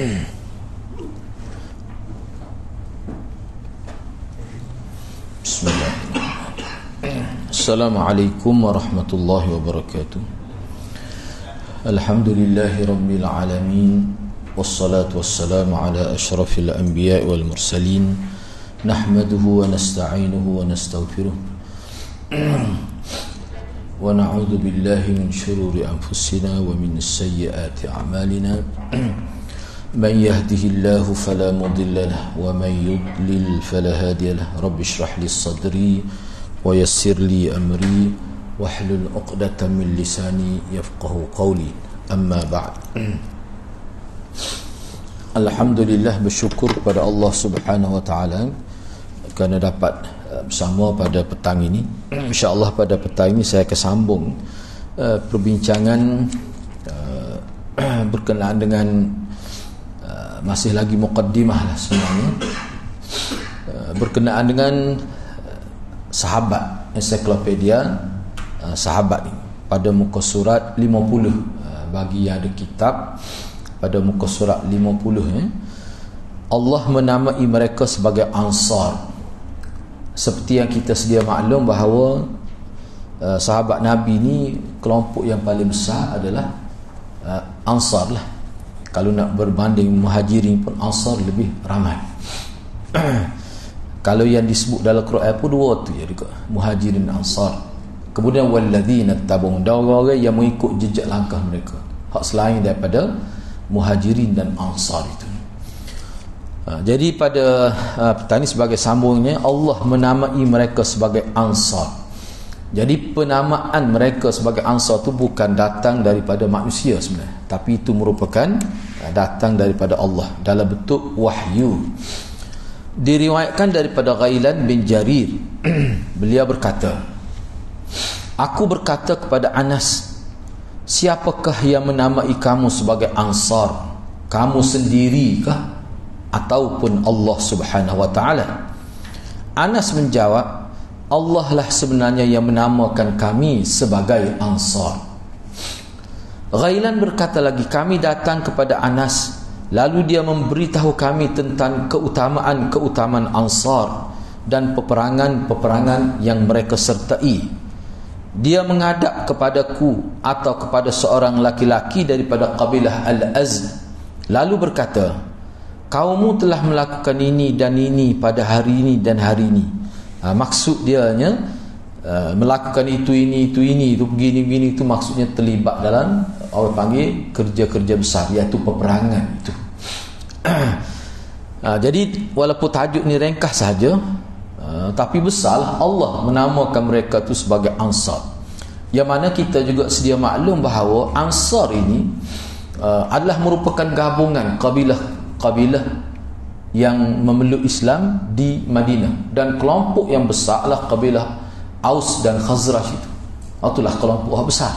Bismillahirrahmanirrahim. Assalamualaikum warahmatullahi wabarakatuh. Alhamdulillahi rabbil alamin. Wassalatu wassalamu ala ashrafil anbiya'i wal mursalin. Nahmaduhu wa nasta'inuhu wa nastaghfiruh. Wa na'udzu billahi min shururi anfusina wa min sayyiati a'malina. Man yahdihillahu fala mudilla lahu wa man yudlil fala hadiya lahu. Rabbi shrah li sadri wa yassir li amri wahlul 'uqdatam min lisani yafqahu qawli. Amma ba'd. Alhamdulillah, bersyukur kepada Allah Subhanahu wa taala kerana dapat bersama pada petang ini. InsyaAllah pada petang ini saya akan sambung perbincangan berkenaan dengan masih lagi muqaddimah lah sebenarnya, berkenaan dengan sahabat, ensiklopedia sahabat ini pada muka surat 50. Bagi yang ada kitab, pada muka surat 50 Allah menamai mereka sebagai Ansar. Seperti yang kita sedia maklum bahawa sahabat Nabi ni kelompok yang paling besar adalah Ansar lah. Kalau nak berbanding Muhajirin pun Ansar lebih ramai. Kalau yang disebut dalam Quran pun dua tu ya, Muhajirin Ansar. Kemudian walladzina tabung, dan orang-orang yang mengikut jejak langkah mereka, hak selain daripada Muhajirin dan Ansar itu. Jadi pada petang ini sebagai sambungnya, Allah menamai mereka sebagai Ansar. Jadi penamaan mereka sebagai Ansar itu bukan datang daripada manusia sebenarnya, tapi itu merupakan datang daripada Allah dalam bentuk wahyu. Diriwayatkan daripada Ghailan bin Jarir, beliau berkata, aku berkata kepada Anas, siapakah yang menamai kamu sebagai Ansar? Kamu sendirikah ataupun Allah Subhanahu wa taala? Anas menjawab, Allah lah sebenarnya yang menamakan kami sebagai Ansar. Ghailan berkata lagi, kami datang kepada Anas, lalu dia memberitahu kami tentang keutamaan Ansar dan peperangan-peperangan yang mereka sertai. Dia menghadap kepadaku atau kepada seorang laki-laki daripada kabilah Al-Azd, lalu berkata, kaummu telah melakukan ini dan ini pada hari ini dan hari ini. Maksud dia melakukan itu begini itu maksudnya terlibat dalam orang panggil kerja-kerja besar, iaitu peperangan itu. Jadi walaupun tajuk ni ringkas saja, tapi besarlah Allah menamakan mereka itu sebagai Ansar. Yang mana kita juga sedia maklum bahawa Ansar ini adalah merupakan gabungan kabilah yang memeluk Islam di Madinah, dan kelompok yang besar adalah kabilah Aus dan Khazraj itu. Itulah kelompok yang besar.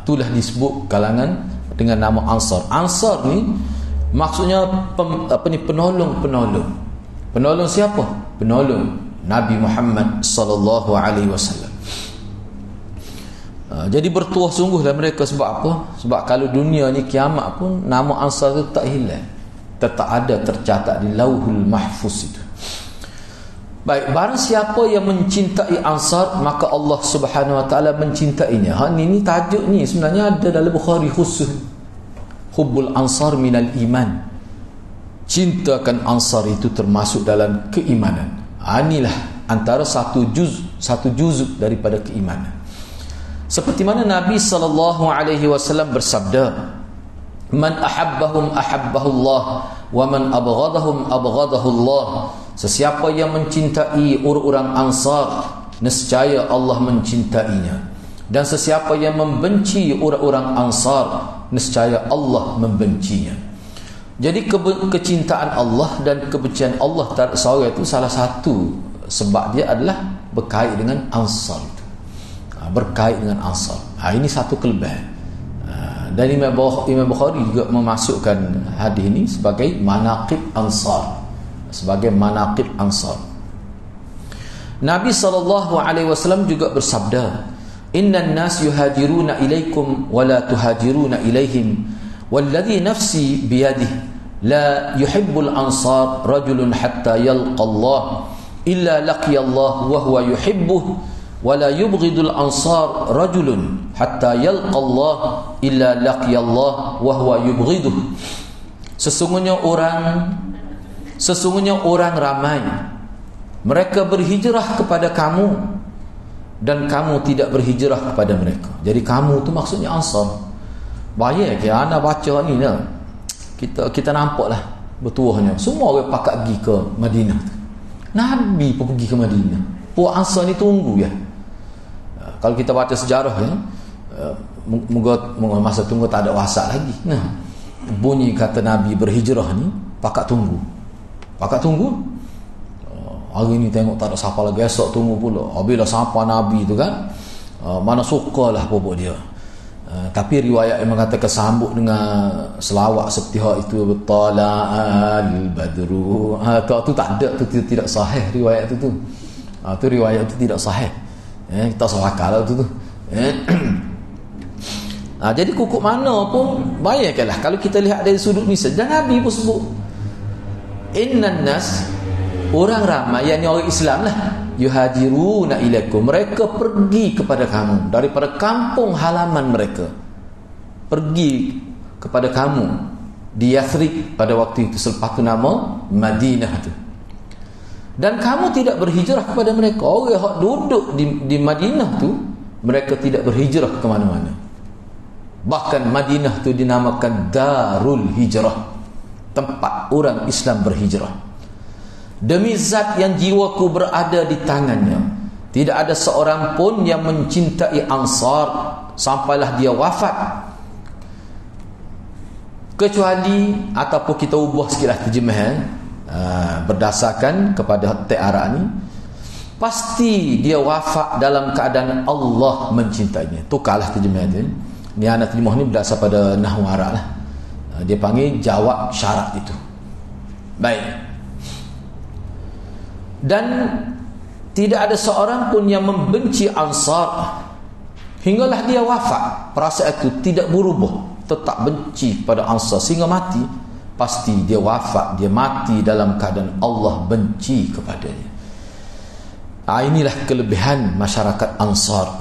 Itulah disebut kalangan dengan nama Ansar. Ansar ni maksudnya penolong. Penolong siapa? Penolong Nabi Muhammad sallallahu alaihi wasallam. Jadi bertuah sungguhlah mereka. Sebab apa? Sebab kalau dunia ni kiamat pun nama Ansar itu tak hilang, tetap ada tercatat di Lauhul Mahfuz itu. Baik, barang siapa yang mencintai Ansar, maka Allah Subhanahu wa taala mencintainya. Ini tajuk ni sebenarnya ada dalam Bukhari khusus. Hubbul Ansar minal iman. Cintakan Ansar itu termasuk dalam keimanan. Inilah antara satu juz daripada keimanan. Seperti mana Nabi sallallahu alaihi wasallam bersabda, man ahabbahum ahabbahullah wa man abghadahum abghadahullah. Sesiapa yang mencintai orang-orang Ansar, nescaya Allah mencintainya, dan sesiapa yang membenci orang-orang Ansar, nescaya Allah membencinya. Jadi kecintaan Allah dan kebencian Allah terhadap seorang itu salah satu sebab dia adalah berkait dengan Ansar itu. Berkait dengan Ansar. Ini satu kelebihan. Dan Imam Bukhari juga memasukkan hadis ini sebagai manaqib Ansar, sebagai manaqib Ansar. Nabi SAW juga bersabda, innan nas yuhajiruna ilaikum wa la tuhajiruna ilaihim Walladhi nafsi biyadihi la yuhibbul ansar rajulun hatta yalqa Allah illa laqiya Allah wa huwa yuhibbuhu wa la yubghidul ansar rajulun hatta yalqa Allah illa laqiya Allah wa huwa yubghiduhu. Sesungguhnya orang ramai mereka berhijrah kepada kamu dan kamu tidak berhijrah kepada mereka. Jadi kamu tu maksudnya Ansar. Bayar ke anda baca ni lah. Kita nampaklah bertuahnya semua orang pakat pergi ke Madinah. Nabi pun pergi ke Madinah. Puak Ansar ni tunggu ya. Kalau kita baca sejarah ya, moga masa tunggu tak ada WhatsApp lagi. Nah, bunyi kata Nabi berhijrah ni pakat tunggu. Hari ni tengok tak ada siapa lagi, esok tunggu pula. Bila siapa Nabi tu kan, mana sukalah pokok dia. Tapi riwayat yang mengatakan sambut dengan selawat seperti hak itu, tala'al badru, tu tak ada, tu tidak sahih riwayat tu. Tu riwayat tu tidak sahih. Kita sawakal tu. Jadi kukuk mana pun bayangkanlah kalau kita lihat dari sudut ni, dan Nabi pun sebut innan nas, orang ramai, yakni orang Islam lah, yuhajiruna ilaikum, mereka pergi kepada kamu daripada kampung halaman mereka, pergi kepada kamu di Yathrib pada waktu itu, selepas tu nama Madinah tu, dan kamu tidak berhijrah kepada mereka. Orang yang duduk di Madinah tu, mereka tidak berhijrah ke mana-mana. Bahkan Madinah tu dinamakan Darul Hijrah, tempat orang Islam berhijrah. Demi zat yang jiwaku berada di tangannya, tidak ada seorang pun yang mencintai Ansar sampailah dia wafat, kecuali, ataupun kita ubah sikitlah terjemahan berdasarkan kepada Ta'ara ni, pasti dia wafat dalam keadaan Allah mencintainya. Tukarlah terjemahan dia. Ni anak terjemah ni berdasar pada Nahwu Arab lah. Dia panggil jawab syarat itu. Baik. Dan tidak ada seorang pun yang membenci Ansar hinggalah dia wafat. Perasaan itu tidak berubah, tetap benci pada Ansar sehingga mati. Pasti dia wafat, dia mati dalam keadaan Allah benci kepadanya. Inilah kelebihan masyarakat Ansar.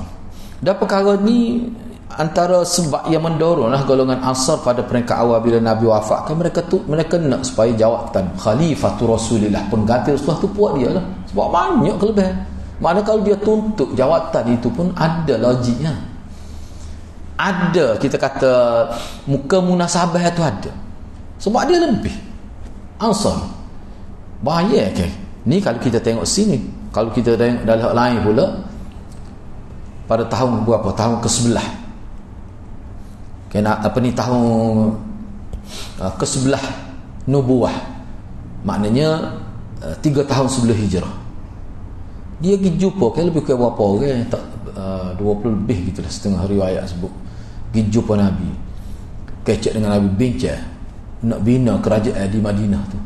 Dan perkara ni antara sebab yang mendoronglah golongan Ansar pada peringkat awal bila Nabi wafat kan, mereka nak supaya jawatan Khalifatul Rasulillah, pengganti Rasulullah tu puak dia lah. Sebab banyak kelebihan. Mana kalau dia tuntut jawatan itu pun ada logiknya. Ada, kita kata muka munasabah itu ada. Sebab dia lebih Ansar. Bahaya kan. Ni kalau kita tengok sini. Kalau kita tengok dalam lain pula, pada tahun berapa? Tahun ke-11. Kena apa ni, tahun ke-11 nubuah. Maknanya 3 tahun sebelum hijrah. Dia pergi jumpa kan, lebih kurang berapa orang, tak 20 lebih gitulah, setengah riwayat sebut. Pergi jumpa Nabi. Kecek dengan Nabi, bincang nak bina kerajaan di Madinah tu.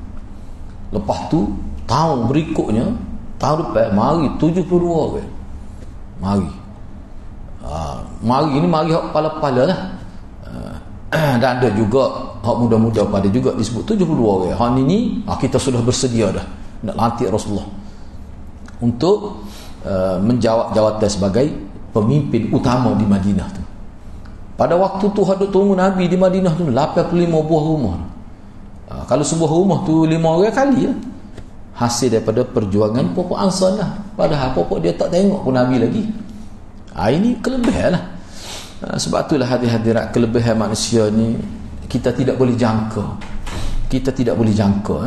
Lepas tu tahun berikutnya, tahun depan mari 72 orang. Mari ini mari hak pala-pala lah. Dan ada juga hak muda-muda pada juga disebut 72 orang. Hak ni kita sudah bersedia dah nak lantik Rasulullah untuk menjawab jawatan sebagai pemimpin utama di Madinah tu. Pada waktu tu hadut tunggu Nabi di Madinah tu 85 buah rumah. Kalau sebuah rumah tu 5 orang kali lah. Hasil daripada perjuangan pokok Ansar lah. Padahal pokok dia tak tengok pun Nabi lagi. Ini kelebihan lah. Sebab itulah hadirat kelebihan manusia ni kita tidak boleh jangka. Kita tidak boleh jangka.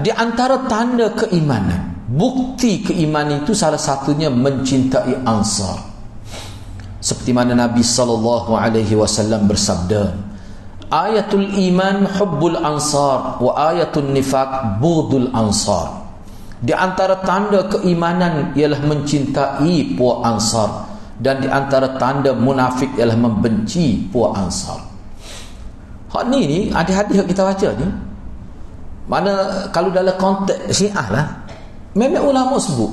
Di antara tanda keimanan, bukti keimanan itu salah satunya mencintai Ansar. Seperti mana Nabi SAW bersabda, ayatul iman hubbul ansar wa ayatul nifaq bughdul ansar. Di antara tanda keimanan ialah mencintai puak Ansar, dan di antara tanda munafik ialah membenci puak Ansar. Hak ni hadis-hadis kita baca ni, mana kalau dalam konteks Syiah lah, memang ulama sebut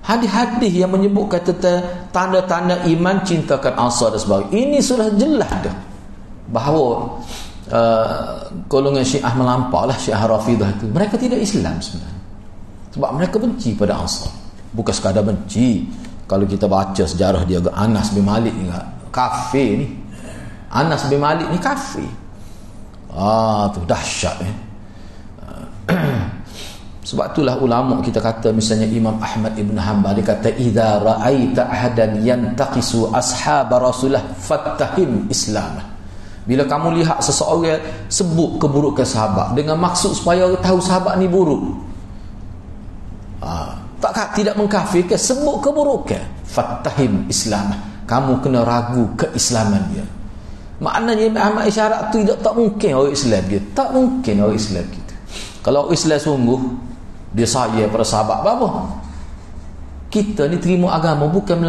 Hadis-hadis yang menyebutkan tentang tanda-tanda iman, cintakan Ansar dan sebagainya, ini sudah jelas dah bahawa golongan Syiah melampau lah, Syiah Rafidah itu, mereka tidak Islam sebenarnya, sebab mereka benci pada Ansar. Bukan sekadar benci. Kalau kita baca sejarah dia, Anas bin Malik ni kafir ni. Anas bin Malik ni kafir. Tu dahsyat sebab itulah ulama kita kata, misalnya Imam Ahmad Ibn Hanbal, dia kata idza ra'aita ahadan yantaqisu ashab Rasulullah fattahim Islam. Bila kamu lihat seseorang sebut keburukan sahabat dengan maksud supaya orang tahu sahabat ni buruk, tidak mengkafirkan, sebut keburukan, fattahim Islam, kamu kena ragu keislaman dia. Maknanya Imam Ahmad isyarat tu tak mungkin orang Islam dia, tak mungkin orang Islam kita. Kalau orang Islam sungguh dia sayang pada sahabat, apa? Kita ni terima agama bukan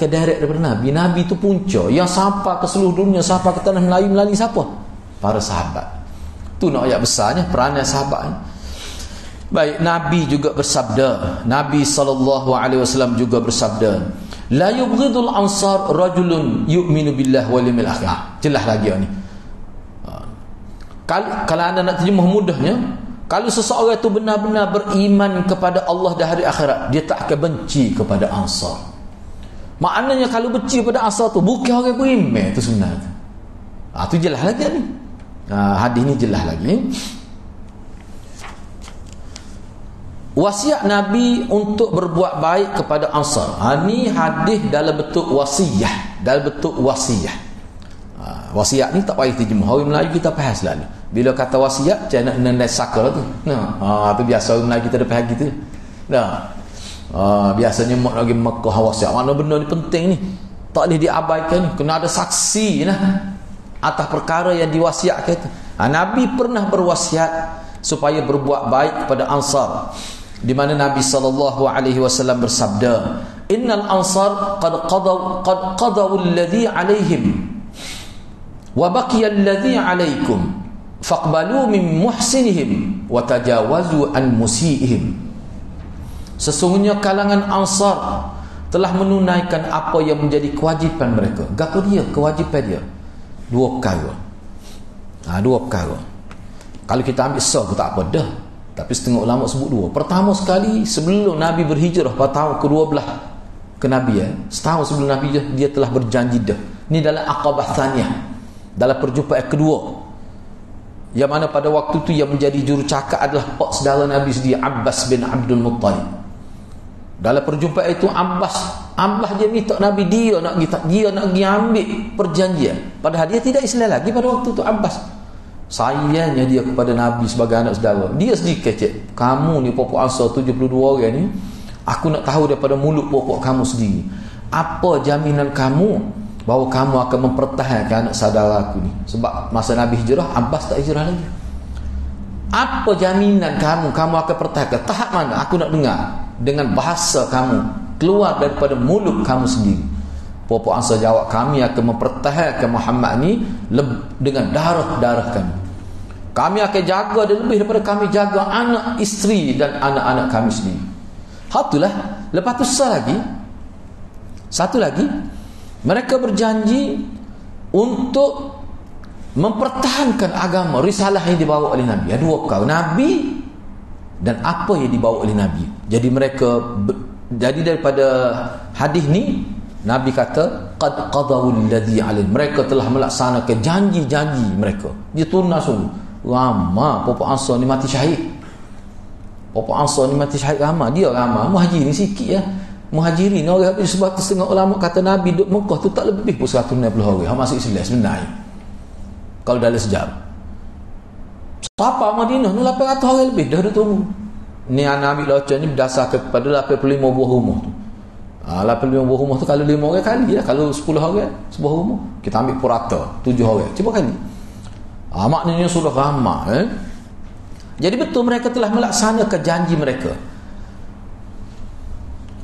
direct daripada Nabi. Nabi tu punca yang sampai ke seluruh dunia, sampai ke tanah Melayu melalui siapa? Para sahabat. Tu nak ayat besarnya peranan sahabat ni. Baik, Nabi juga bersabda, Nabi SAW juga bersabda, la yubghidul ansar rajulun yu'minu billah wal yawmil akhir. Jelas lagi ni. Kalau anda nak terjemah mudahnya, kalau seseorang itu benar-benar beriman kepada Allah dan hari akhirat, dia tak akan benci kepada Ansar. Maknanya kalau benci kepada Ansar tu bukan orang beriman tu sebenarnya. Tu jelas lagi ni. Hadis ni jelas lagi. Wasiat Nabi untuk berbuat baik kepada Ansar. Ni hadis dalam bentuk wasiyah, dalam bentuk wasiyah. Wasiat ni tak payah terjemah. Orang Melayu kita faham selalu. Bila kata wasiat, macam nak nendai saka tu. Tu biasa orang Melayu kita ada faham gitu. Biasanya mak lagi Mekah wasiat. Mana benda ni penting ni, tak boleh diabaikan ni. Kena ada saksi lah atas perkara yang diwasiatkan tu. Nabi pernah berwasiat supaya berbuat baik kepada Ansar, di mana Nabi SAW bersabda, innal ansar qad qadaw alladhi alaihim wa baqiya alladhi alaikum faqbalu min muhsinihim wa tajawazu an musiihim. Sesungguhnya kalangan Ansar telah menunaikan apa yang menjadi kewajipan mereka. Gapo dia kewajipan dia? Dua perkara. Dua perkara. Kalau kita ambil sah pun tak apa dah, tapi setengah ulama sebut dua. Pertama sekali, sebelum Nabi berhijrah pada tahun ke-12 kenabian, setahun sebelum Nabi dia telah berjanji dah. Ni dalam Aqabah Thaniyah, dalam perjumpaan kedua, yang mana pada waktu tu yang menjadi jurucakap adalah pak saudara Nabi sendiri, Abbas bin Abdul Muttalib. Dalam perjumpaan itu Abbas dia minta Nabi, dia nak pergi ambil perjanjian, padahal dia tidak Islam lagi pada waktu tu. Abbas sayangnya dia kepada Nabi sebagai anak saudara, dia sendiri kecek, kamu ni pokok Ansar 72 orang ni, aku nak tahu daripada mulut pokok kamu sendiri, apa jaminan kamu bahawa kamu akan mempertahankan anak saudara aku ni? Sebab masa Nabi hijrah, Abbas tak hijrah lagi. Apa jaminan kamu akan pertahankan? Tahap mana? Aku nak dengar dengan bahasa kamu, keluar daripada mulut kamu sendiri. Pokok Ansar jawab, kami akan mempertahankan Muhammad ni dengan darah-darah kami. Kami akan jaga dia lebih daripada kami jaga anak, isteri dan anak-anak kami sendiri. Itulah. Lepas tu satu lagi, mereka berjanji untuk mempertahankan agama, risalah yang dibawa oleh Nabi. Ada dua perkara, Nabi dan apa yang dibawa oleh Nabi. Jadi jadi daripada hadis ni, Nabi kata qad qadawul ladzi alim, mereka telah melaksanakan janji-janji mereka. Dia tunai sungguh. Ramai Pokok Ansar ni mati syahid. Pokok Ansar ni mati syahid ramai. Dia ramai, Muhajirin sikit ya. Muhajirin orang sebab setengah ulama kata Nabi duduk Mekah tu tak lebih pun 160 orang yang masuk Islam sebenarnya. Kalau dalam sejarah. Siapa Madinah ni 800 orang lebih dah tunggu. Ni Nabi Locah ni berdasarkan kepada 85 buah rumah tu. 85 buah rumah tu kalau 5 orang kali lah. Kalau 10 orang sebuah rumah, kita ambil purata 7 orang, cuba kali. Maknanya sudah ramai. Jadi betul mereka telah melaksanakan janji mereka.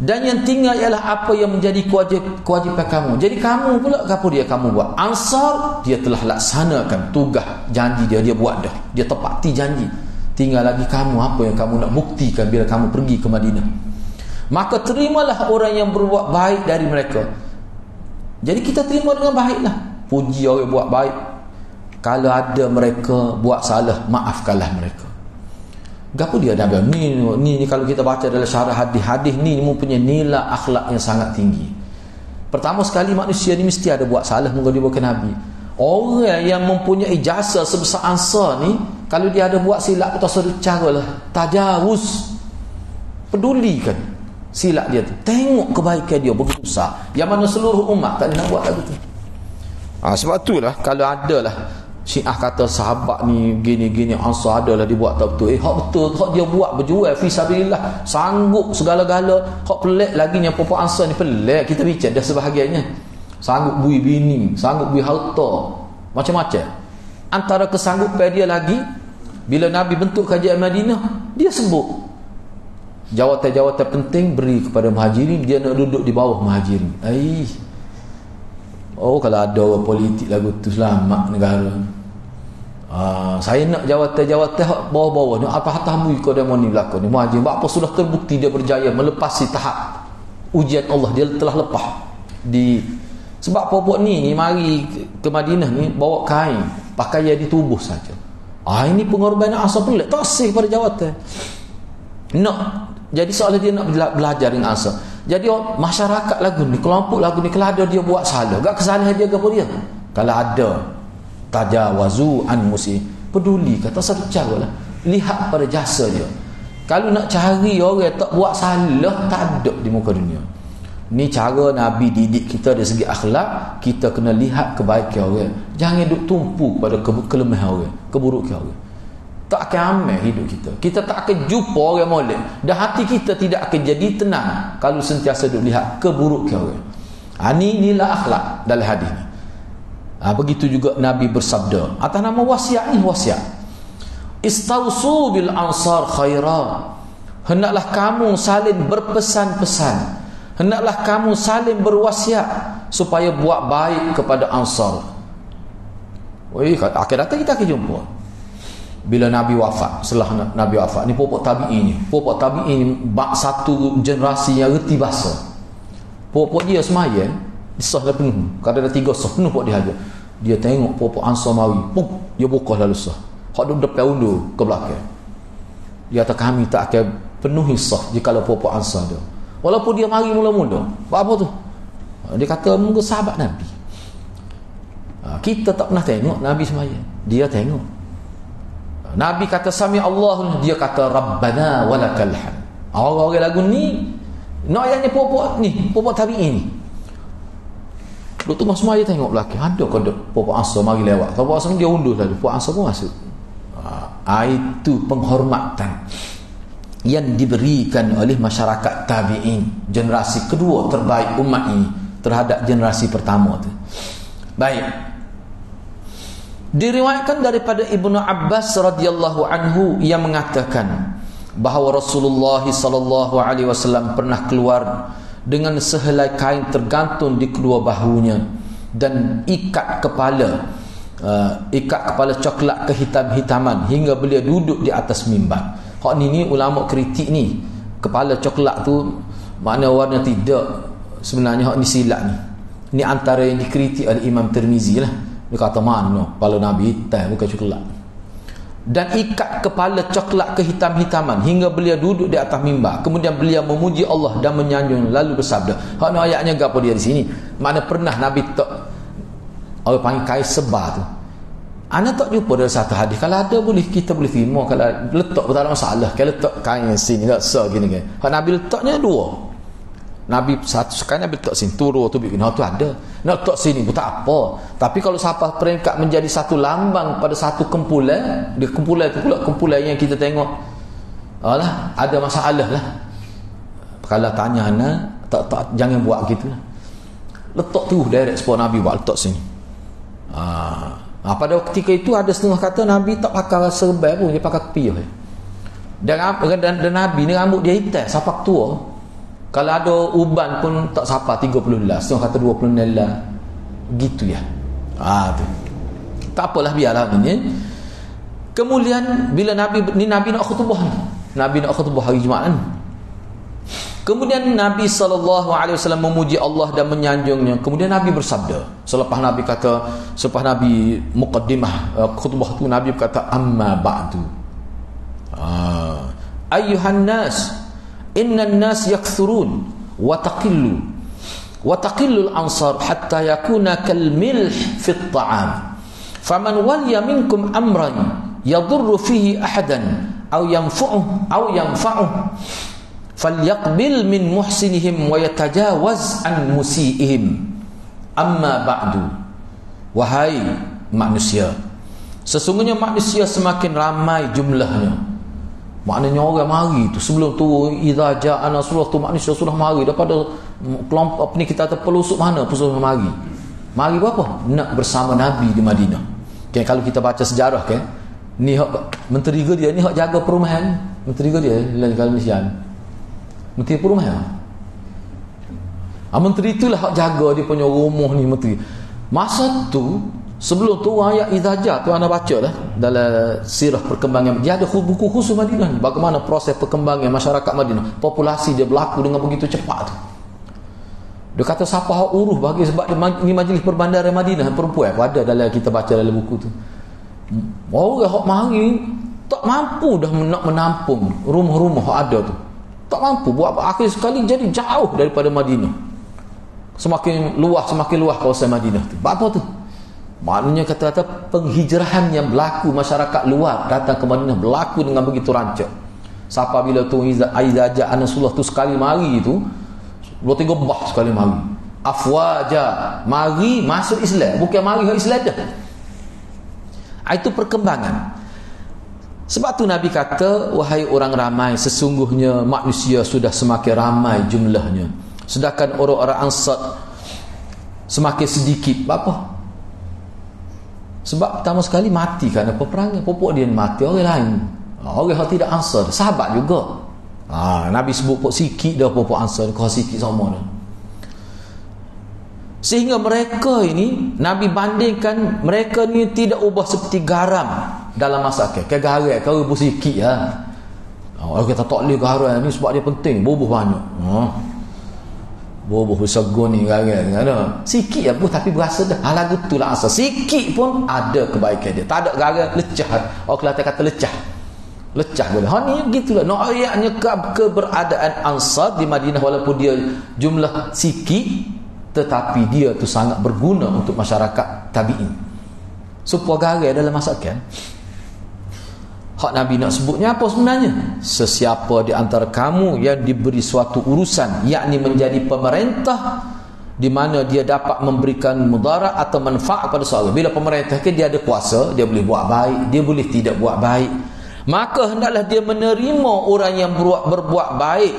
Dan yang tinggal ialah apa yang menjadi kewajipan kamu. Jadi kamu pula apa dia kamu buat? Ansar dia telah laksanakan tugas janji dia buat dah. Dia tepati janji. Tinggal lagi kamu, apa yang kamu nak buktikan bila kamu pergi ke Madinah. maka terimalah orang yang berbuat baik dari mereka. Jadi kita terima dengan baiklah. Puji orang buat baik. Kalau ada mereka buat salah, maafkanlah mereka. Gapo dia Nabi ni kalau kita baca dalam syarah hadis ni mempunyai nilai akhlak yang sangat tinggi. Pertama sekali, manusia ni mesti ada buat salah muka dia bukan Nabi. Orang yang mempunyai jasa sebesar Ansar ni, kalau dia ada buat silap atau satu cara lah, tajawuz, pedulikan silap dia tu, tengok kebaikan dia begitu besar, yang mana seluruh umat tak nak buat lagu tu. Sebab itulah kalau ada lah Syiah kata sahabat ni gini-gini, Ansar adalah dibuat tak betul. Hak betul, hak dia buat berjual fisabilillah, sanggup segala-gala. Hak pelik lagi yang perempuan Ansar ni pelik. Kita bincang dah sebahagiannya. Sanggup bui bini, sanggup bui harta, macam-macam. Antara kesanggupan dia lagi, bila Nabi bentuk kerajaan Madinah, dia sebut jawatan-jawatan penting beri kepada Muhajirin, dia nak duduk di bawah Muhajirin. Kalau ada orang politik lagu tu selamat negara. Saya nak jawatan-jawatan bawah-bawah ni, atas-atas muka demo ni berlaku ni. Muhajirin apa sudah terbukti dia berjaya melepasi tahap ujian Allah, dia telah lepas di. Sebab popok ni mari ke Madinah ni bawa kain, pakaian di tubuh saja. Ini pengorbanan Ansar pelik, tak sih pada jawatan. Jadi soalnya dia nak belajar dengan Ansar. Jadi masyarakat lagu ni, kelompok lagu ni, kalau ada dia buat salah, gak kesalahan dia ke apa dia? Kalau ada tajawazu an musi, peduli kata satu cara lah, lihat pada jasa dia. Kalau nak cari orang tak buat salah, tak ada di muka dunia. Ni cara Nabi didik kita dari segi akhlak. Kita kena lihat kebaikan orang, jangan duk tumpu pada kelemahan orang, keburukan orang. Tak akan aman hidup kita. Kita tak akan jumpa orang molek, dan hati kita tidak akan jadi tenang kalau sentiasa duk lihat keburukan orang. Ini nilai akhlak dalam hadis ni. Begitu juga Nabi bersabda atas nama wasiat ni, wasiat, istausu bil ansar khaira, hendaklah kamu saling berpesan-pesan, hendaklah kamu saling berwasiat supaya buat baik kepada Ansar. Akhir datang kita akan jumpa bila Nabi wafat. Setelah Nabi wafat ni, pokok tabi'in ni satu generasi yang reti bahasa. Pokok dia semayang sah dah penuh, kadang ada 3 sah penuh pokok dia aja. Dia tengok pokok Ansar mari, dia buka lalu sah, hak duduk depan undur ke belakang. Dia kata kami tak akan penuhi sah jika pokok Ansar dia, walaupun dia mari mula-mula. Apa tu? Dia kata mungkin sahabat Nabi. Kita tak pernah tengok Nabi semayang, dia tengok. Nabi kata sami Allah, dia kata Rabbana walakal hamd. Orang-orang lagu ni nak yang ni popok tabi'in ni. Duk tu masuk dia tengok belakang, ada ke popok Ansar mari lewat. Popok Ansar dia undur lalu, popok Ansar pun masuk. Itu penghormatan yang diberikan oleh masyarakat tabi'in, generasi kedua terbaik umat ini terhadap generasi pertama tu. Baik. Diriwayatkan daripada Ibnu Abbas radhiyallahu anhu yang mengatakan bahawa Rasulullah sallallahu alaihi wasallam pernah keluar dengan sehelai kain tergantung di kedua bahunya dan ikat kepala coklat kehitam-hitaman hingga beliau duduk di atas mimbar. Hak ni ulama kritik ni, kepala coklat tu makna warna tidak, sebenarnya hak ni silap ni. Ni antara yang dikritik oleh Imam Tirmizi lah. Dia kata mana kepala Nabi hitam bukan coklat. Dan ikat kepala coklat kehitam-hitaman hingga beliau duduk di atas mimbar. Kemudian beliau memuji Allah dan menyanjung lalu bersabda. Hak ni ayatnya gapo dia di sini? Mana pernah Nabi tak orang panggil kain sebar tu. Ana tak jumpa dalam satu hadis. Kalau ada boleh kita boleh terima, kalau letak tak ada masalah. Kalau letak kain sini tak so gini kan. Hak Nabi letaknya 2. Nabi satu sekali Nabi letak sini, turun tu bikin tu ada. Nak letak sini pun tak apa. Tapi kalau siapa peringkat menjadi satu lambang pada satu kumpulan, dia kumpulan itu pula kumpulan yang kita tengok ada masalah lah. Kalau tanya ana tak jangan buat gitulah. Letak tu direct spot Nabi buat letak sini. Pada ketika itu ada setengah kata Nabi tak pakai serban pun, dia pakai kepiah. Dan Nabi ni rambut dia hitam, sapak tua. Kalau ada uban pun tak sapa 30 lah, setengah kata 20 lah. Gitu ya. Tu. Tak apalah, biarlah ni. Kemudian bila Nabi nak khutbah ni. Nabi nak khutbah hari Jumaat kan. Kemudian Nabi SAW memuji Allah dan menyanjungnya. Kemudian Nabi bersabda, selepas Nabi muqaddimah khutbah tu, Nabi berkata, amma ba'du, ayyuhan nas, innan nas yakthurun wa taqillu al-ansar hatta yakuna kal milh fi at-ta'am, faman waliya minkum amran yadurru fihi ahadan aw yanfa'uhu falyaqbil min muhsinihim wa yatajawaz an musiihim. Amma ba'du, wahai manusia, sesungguhnya manusia semakin ramai jumlahnya. Maknanya orang mari tu sebelum tu, idza ja'a nasrullah tu manusia sudah mari daripada kelompok ni, kita terpelusuk mana pun sudah mari berapa? Nak bersama Nabi di Madinah. Okay, kalau kita baca sejarah kan, ni menteri dia ni hak jaga perumahan, menteri dia lain kalau Malaysia, menteri perumahan. Menteri itulah hak jaga dia punya rumah ni, menteri. Masa tu, sebelum tu ayat idza tu anda baca dah dalam sirah perkembangan. Dia ada buku khusus Madinah ni, bagaimana proses perkembangan masyarakat Madinah, populasi dia berlaku dengan begitu cepat tu. Dia kata siapa hak urus bagi, sebab ni majlis perbandaran Madinah perempuan apa ada dalam kita baca dalam buku tu. Orang hak mari tak mampu dah nak menampung rumah-rumah hak ada tu. Tak mampu buat apa, akhir sekali jadi jauh daripada Madinah. Semakin luas kawasan Madinah tu. Apa tu? Maknanya kata-kata penghijrahan yang berlaku, masyarakat luar datang ke Madinah berlaku dengan begitu rancak. Siapa bila tu Aizaja Anasullah tu sekali mari tu, 2-3 bah sekali mari. Afwaja, mari masuk Islam, bukan mari ke Islam dah. Itu perkembangan. Sebab tu Nabi kata, wahai orang ramai, sesungguhnya manusia sudah semakin ramai jumlahnya, sedangkan orang-orang Ansar semakin sedikit. Apa? Sebab pertama sekali mati kerana peperangan, pupuk dia mati orang lain, orang yang tidak Ansar, sahabat juga. Nabi sebut pok sikit dah pupuk Ansar, kau sikit sama dah. Sehingga mereka ini, Nabi bandingkan mereka ni tidak ubah seperti garam dalam masakan. Kayak garam, kau rebus sikit ya. Orang kata tak boleh garam ni sebab dia penting, bubuh banyak. Bubuh segun ni garam ada. Sikit ya, tapi berasa dah. Lagu tu lah asal. Sikit pun ada kebaikan dia. Tak ada garam, lecah. Orang Kelantan kata lecah. Lecah boleh. Ni gitulah. Ayatnya keberadaan Ansar di Madinah, walaupun dia jumlah sikit, tetapi dia tu sangat berguna untuk masyarakat tabi'in. Supaya garam dalam masakan. Hak Nabi nak sebutnya apa sebenarnya? Sesiapa di antara kamu yang diberi suatu urusan, yakni menjadi pemerintah, di mana dia dapat memberikan mudarat atau manfaat pada seorang. Bila pemerintah ke dia ada kuasa, dia boleh buat baik, dia boleh tidak buat baik, maka hendaklah dia menerima orang yang berbuat baik.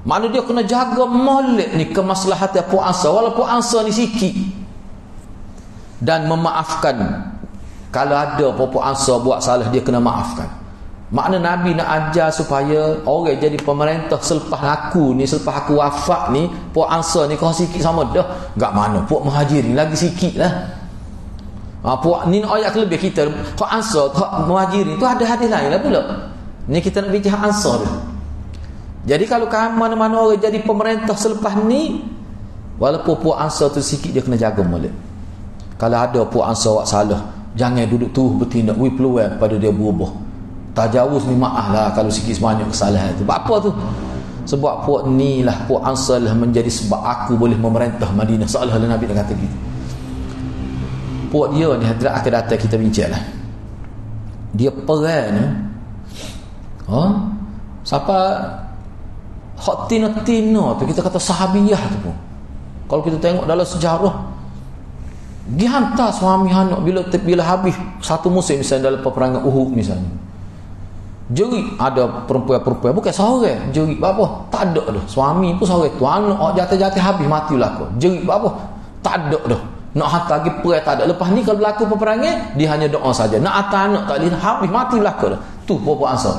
Mana dia kena jaga molek ni kemaslahatan puak Ansar, walaupun Ansar ni sikit, dan memaafkan. Kalau ada puak Ansar buat salah, dia kena maafkan. Makna Nabi nak ajar supaya orang jadi pemerintah selepas aku wafat ni, puak Ansar ni kau sikit sama dah. Gak mana puak Muhajirin lagi sikit lah. Puak ni ayat lebih kita puak Ansar, puak Muhajirin tu ada hadis lain lah pula. Ni kita nak bincang Ansar dia. Jadi kalau mana-mana orang jadi pemerintah selepas ni, walaupun puak Ansar tu sikit, dia kena jaga molek. Kalau ada puak Ansar buat salah, jangan duduk tu bertindak peluang pada dia berubah. Tajawuz ni maaf lah kalau sikit sebanyak kesalahan tu. Apa tu? Sebab puak ni lah, puak Ansar lah menjadi sebab aku boleh memerintah Madinah. Seolah-olah Nabi dah kata gitu. Puak dia ni hadirat akan datang kita bincang lah. Dia perang ni, siapa hak tina-tina tu, kita kata sahabiyah tu pun, kalau kita tengok dalam sejarah, dia hantar suami anak bila habis satu musim, misalnya dalam peperangan Uhud misalnya, jerit ada perempuan-perempuan, bukan seorang jerit apa, tak ada dah, suami pun seorang tu, anak jatuh-jatuh habis matilah kau, jerit apa, tak ada dah, nak hantar lagi perang tak ada. Lepas ni kalau berlaku peperangan, dia hanya doa saja, nak hantar anak tak boleh, habis matilah kau dah. Tu puak Ansar.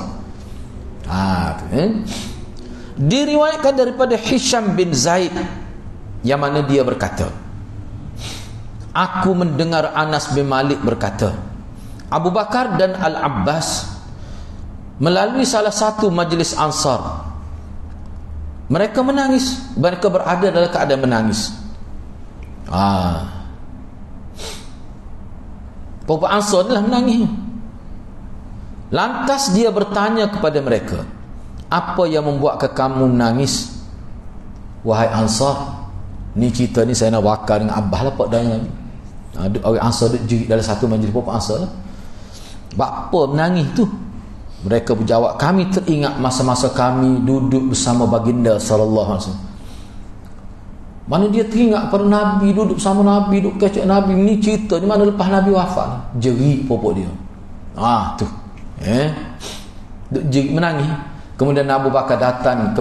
Diriwayatkan daripada Hisham bin Zaid, yang mana dia berkata, aku mendengar Anas bin Malik berkata, Abu Bakar dan Al-Abbas melalui salah satu majlis Ansar Mereka menangis, mereka berada dalam keadaan menangis. Puak Ansar adalah menangis. Lantas dia bertanya kepada mereka, apa yang membuatkan kamu menangis, wahai Ansar? Ni cerita ni saya nak wakar dengan Abah lah Pak Dayang. Orang Ansar duduk jerit dalam satu majlis Puak Ansar lah. Bapa menangis tu? Mereka berjawab, kami teringat masa-masa kami duduk bersama baginda sallallahu alaihi wasallam. Mana dia teringat pada Nabi, duduk bersama Nabi, duduk kecek Nabi. Ni cerita ni mana lepas Nabi wafat. Jerit popok dia. Tu. Duduk jerit menangis. Kemudian Abu Bakar datang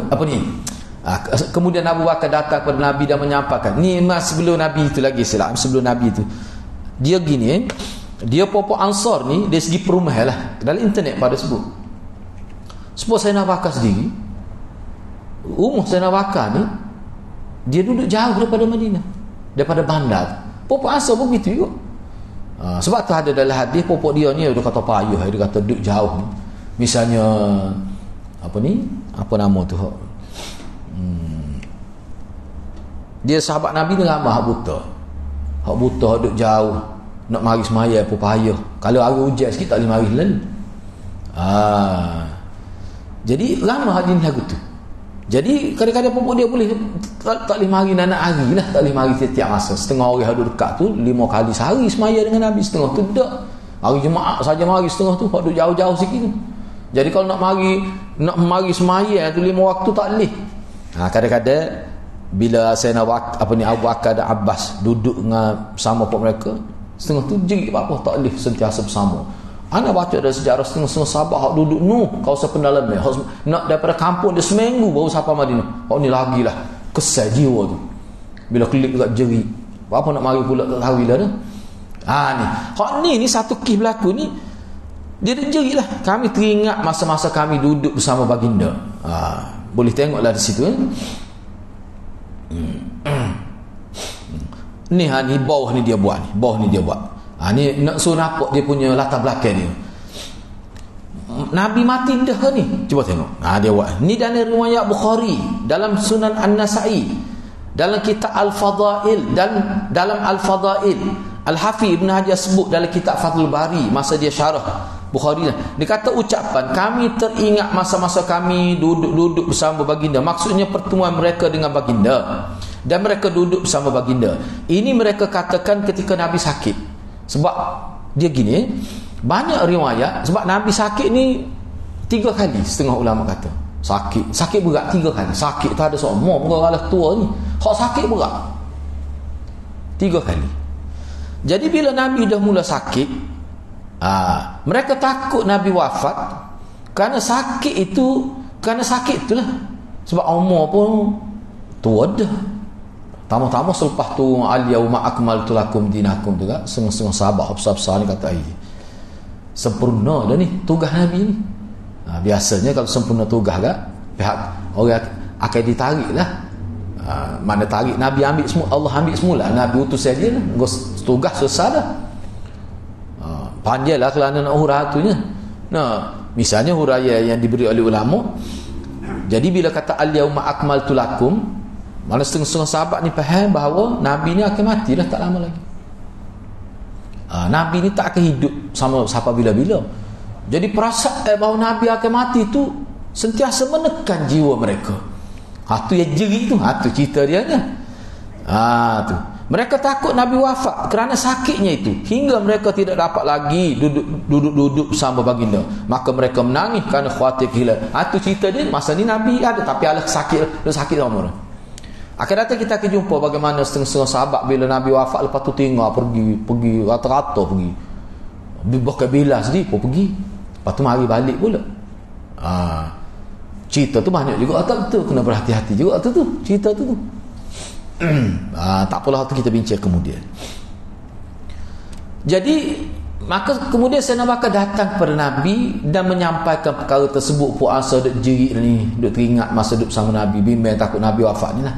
kemudian Abu Bakar datang kepada Nabi dan menyampaikan. Ni sebelum Nabi itu lagi sebelum Nabi itu. Dia gini, dia popok Ansar ni dari segi perumahan lah. Dalam internet pada sebut. Sebab Sayyidina Abu Bakar sendiri, umur Sayyidina Abu Bakar ni, dia duduk jauh daripada Madinah, daripada bandar. Popok Ansar pun begitu juga. Sebab tu ada dalam hadis popok dia ni dia kata payuh, dia kata duduk jauh. Misalnya apa nama tu? Dia sahabat Nabi ni ramah hak buta. Hak buta duduk jauh, nak mari semaya pun payuh. Kalau hari hujan sikit tak boleh mari lalu. Jadi ramah hadis lagu tu. Jadi kadang-kadang popok dia boleh tak boleh mari nak hari lah, tak boleh mari setiap masa. Setengah orang yang duduk dekat tu 5 kali sehari semaya dengan Nabi, setengah tu tak. Hari Jumaat saja mari setengah tu, hak duduk jauh-jauh sikit tu. Jadi kalau nak mari semaya tu 5 waktu tak boleh. Kadang-kadang bila saya nak Abu Bakar dan Abbas duduk dengan sama pok mereka, setengah tu jerit apa tak boleh sentiasa bersama. Ana baca ada sejarah setengah sahabat hak duduk kawasan pendalam ni, nak daripada kampung dia seminggu baru sampai Madinah. Hak ni lagilah kesal jiwa tu. Bila klik dekat jerit, apa nak mari pula tak tahu bila dah. Ni. Hak ni satu kisah berlaku ni, dia jerit lah. Kami teringat masa-masa kami duduk bersama baginda. Boleh tengoklah di situ Ni bawah ni dia buat ni. Bawah ni dia buat. Ni nak suruh nampak dia punya latar belakang dia. Nabi mati dah ni. Cuba tengok. Dia buat. Ni dalam riwayat Bukhari, dalam Sunan An-Nasa'i, dalam kitab Al-Fadail, dan dalam Al-Fadail Al-Hafiz Ibn Hajar sebut dalam kitab Fathul Bari masa dia syarah Bukhari. Dia kata ucapan kami teringat masa-masa kami duduk bersama baginda. Maksudnya pertemuan mereka dengan baginda. Dan mereka duduk bersama baginda. Ini mereka katakan ketika Nabi sakit. Sebab dia gini, banyak riwayat sebab Nabi sakit ni 3 kali, setengah ulama kata. Sakit berat 3 kali. Sakit tak ada semua orang tua ni. Hak sakit berat 3 kali. Jadi bila Nabi dah mula sakit, mereka takut Nabi wafat kerana sakit itulah. Sebab umur pun tua dah. Tama-tama selepas tu al-yauma akmaltu lakum dinakum tu kan, setengah sahabat besar-besar ni kata sempurna dah ni tugas Nabi ni. Biasanya kalau sempurna tugas kan, pihak orang akan ditarik lah. Mana tarik Nabi ambil semula, Allah ambil semula, Nabi utus saja lah, tugas selesai dah. Panjang lah kerana nak hurainya. Misalnya huraian yang diberi oleh ulama. Jadi bila kata al-yauma akmaltu lakum, mana setengah sahabat ni faham bahawa Nabi ni akan mati dah tak lama lagi. Nabi ni tak akan hidup sama sampai bila-bila. Jadi perasaan bahawa Nabi akan mati tu sentiasa menekan jiwa mereka. Tu yang jerit tu, tu cerita dia ni. Tu. Mereka takut Nabi wafat kerana sakitnya itu, hingga mereka tidak dapat lagi duduk bersama baginda. Maka mereka menangis kerana khawatir kehilangan. Tu cerita dia. Masa ni Nabi ada tapi ada sakit sama orang. Akan datang kita akan jumpa bagaimana setengah sahabat bila Nabi wafat lepas tu tinggal pergi rata-rata pergi. Bahkan bila sendiri pun pergi. Lepas tu mari balik pula. Cerita tu banyak juga tak betul, kena berhati-hati juga tu cerita tu. Tak apalah tu kita bincang kemudian. Jadi maka kemudian Sayyidina Abu Bakar datang kepada Nabi dan menyampaikan perkara tersebut. Puasa duk jerit ni, duk teringat masa duduk bersama Nabi, bimbang takut Nabi wafat ni lah.